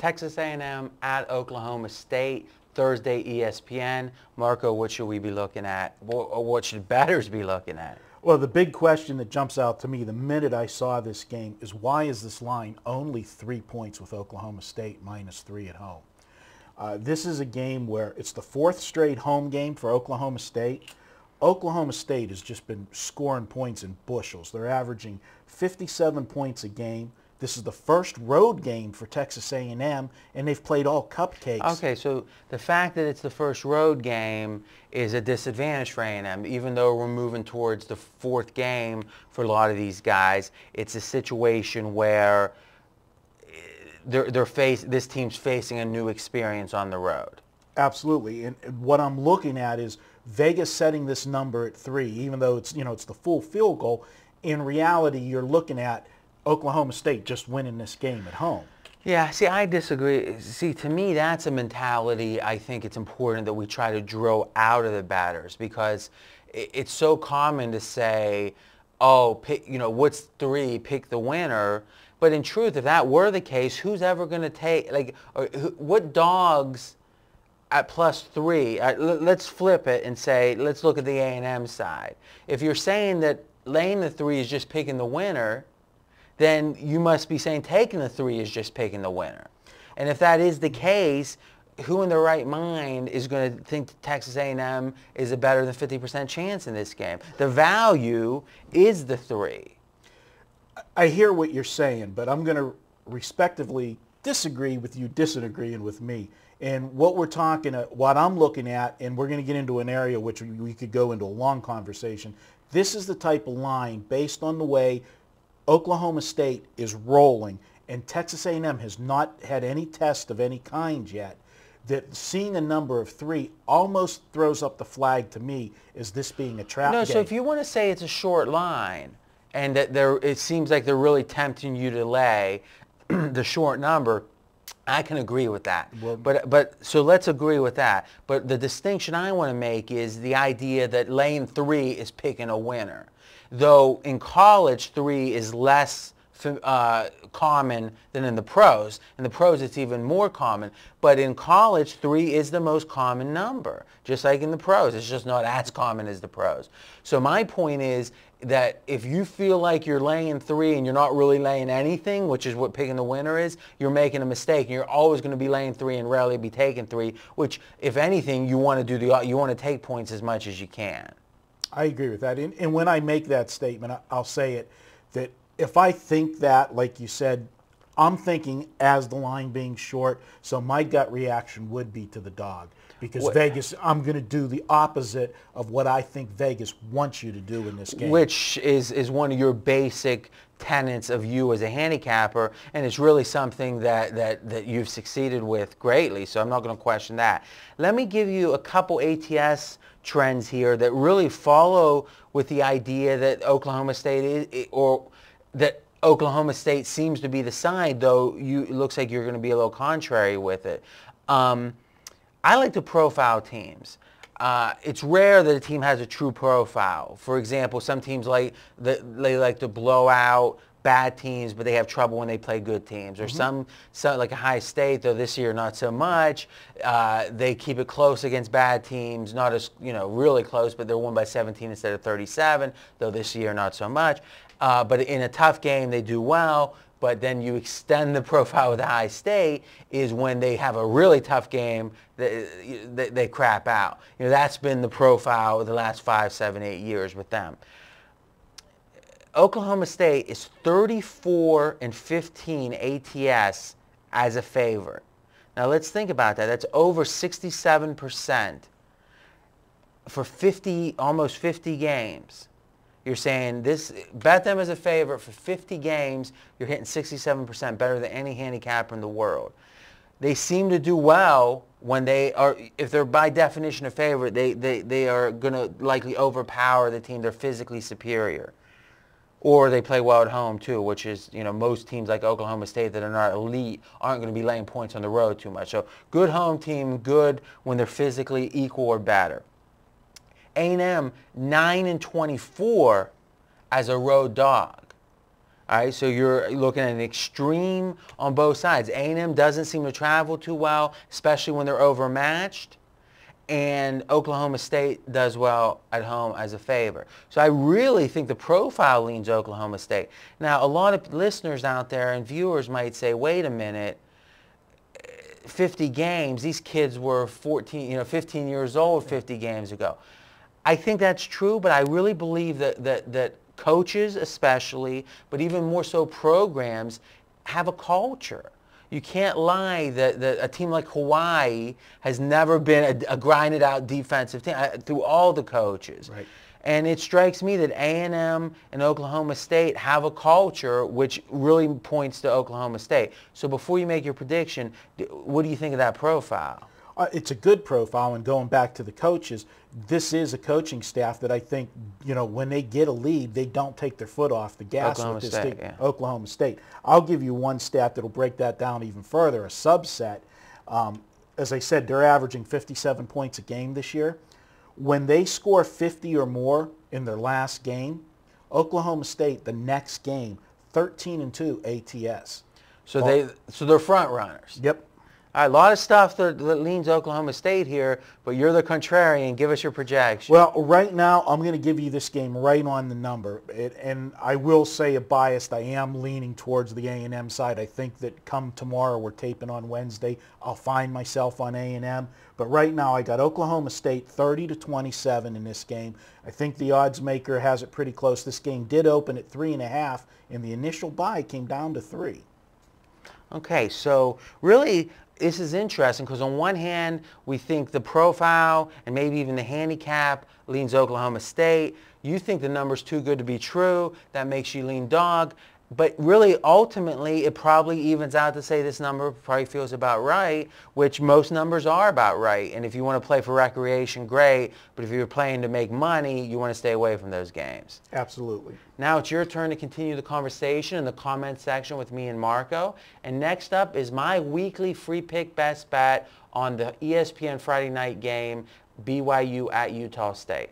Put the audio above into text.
Texas A&M at Oklahoma State, Thursday, ESPN. Marco, what should we be looking at? Or what should bettors be looking at? Well, the big question that jumps out to me the minute I saw this game is why is this line only 3 points with Oklahoma State -3 at home? This is a game where it's the fourth straight home game for Oklahoma State. Oklahoma State has just been scoring points in bushels. They're averaging 57 points a game. This is the first road game for Texas A&M, and they've played all cupcakes. Okay, so the fact that it's the first road game is a disadvantage for A&M. Even though we're moving towards the fourth game for a lot of these guys, it's a situation where this team's facing a new experience on the road. Absolutely, and what I'm looking at is Vegas setting this number at 3, even though it's it's the full field goal. In reality, you're looking at Oklahoma State just winning this game at home. Yeah, see, I disagree. See, to me, that's a mentality I think it's important that we try to drill out of the batters, because it's so common to say, oh, pick, what's 3, pick the winner. But in truth, if that were the case, who's ever going to take, what dogs at +3? Let's flip it and say, let's look at the A&M side. If you're saying that laying the 3 is just picking the winner, then you must be saying taking the 3 is just picking the winner. And if that is the case, who in their right mind is going to think Texas A&M is a better than 50% chance in this game? The value is the 3. I hear what you're saying, but I'm going to respectively disagree with you disagreeing with me. And what I'm looking at, and we're going to get into an area which we could go into a long conversation, this is the type of line based on the way Oklahoma State is rolling, and Texas A&M has not had any test of any kind yet, that seeing a number of 3 almost throws up the flag to me as this being a trap game. So if you want to say it's a short line, and that it seems like they're really tempting you to lay the short number, I can agree with that. Well, so let's agree with that. But the distinction I want to make is the idea that laying 3 is picking a winner. Though in college, 3 is less common than in the pros. In the pros, it's even more common. But in college, 3 is the most common number, just like in the pros. It's just not as common as the pros. So my point is that if you feel like you're laying 3 and you're not really laying anything, which is what picking the winner is, you're making a mistake. And you're always going to be laying 3 and rarely be taking 3, which, if anything, you want to take points as much as you can. I agree with that. And when I make that statement, I'll say it, that if I think that, like you said, I'm thinking as the line being short, so my gut reaction would be to the dog. Because Vegas, I'm going to do the opposite of what I think Vegas wants you to do in this game. Which is one of your basic tenets of you as a handicapper, and it's really something that you've succeeded with greatly, so I'm not going to question that. Let me give you a couple ATS trends here that really follow with the idea that Oklahoma State that Oklahoma State seems to be the side, though it looks like you're going to be a little contrary with it. I like to profile teams. It's rare that a team has a true profile. For example, some teams they like to blow out bad teams, but they have trouble when they play good teams. Or some like Ohio State, though this year not so much. They keep it close against bad teams, not as really close, but they're won by 17 instead of 37, though this year not so much. But in a tough game, they do well. But then you extend the profile with Ohio State is when they have a really tough game, they crap out. That's been the profile of the last 5, 7, 8 years with them. Oklahoma State is 34-15 ATS as a favorite. Now let's think about that. That's over 67% for almost 50 games. You're saying bet them as a favorite for 50 games, you're hitting 67%, better than any handicapper in the world. They seem to do well when if they're by definition a favorite, they are going to likely overpower the team. They're physically superior. Or they play well at home too, which is, most teams like Oklahoma State that are not elite aren't going to be laying points on the road too much. So good home team, good when they're physically equal or better. A&M 9-24 as a road dog. All right, so you're looking at an extreme on both sides. A&M doesn't seem to travel too well, especially when they're overmatched. And Oklahoma State does well at home as a favor. So I really think the profile leans Oklahoma State. Now, a lot of listeners out there and viewers might say, wait a minute, 50 games, these kids were 15 years old 50 games ago. I think that's true, but I really believe that coaches especially, but even more so programs, have a culture. You can't lie that a team like Hawaii has never been a grinded out defensive team through all the coaches. Right. And it strikes me that A&M and Oklahoma State have a culture which really points to Oklahoma State. So before you make your prediction, what do you think of that profile? It's a good profile, and going back to the coaches, this is a coaching staff that I think, when they get a lead, they don't take their foot off the gas. Oklahoma with this State, team. yeah. Oklahoma State. I'll give you one stat that'll break that down even further, a subset. As I said, they're averaging 57 points a game this year. When they score 50 or more in their last game, Oklahoma State, the next game, 13-2 ATS. So they're front runners. Yep. All right, a lot of stuff that leans Oklahoma State here, but you're the contrarian. Give us your projection. Well, right now, I'm going to give you this game right on the number. And I will say, a biased, I am leaning towards the A&M side. I think that come tomorrow, we're taping on Wednesday, I'll find myself on A&M. But right now, I got Oklahoma State 30-27 in this game. I think the odds maker has it pretty close. This game did open at 3.5, and the initial buy came down to 3. Okay, so really, this is interesting because on one hand, we think the profile and maybe even the handicap leans Oklahoma State. You think the number's too good to be true. That makes you lean dog. But really, ultimately, it probably evens out to say this number probably feels about right, which most numbers are about right. And if you want to play for recreation, great. But if you're playing to make money, you want to stay away from those games. Absolutely. Now it's your turn to continue the conversation in the comment section with me and Marco. And next up is my weekly free pick best bet on the ESPN Friday night game, BYU at Utah State.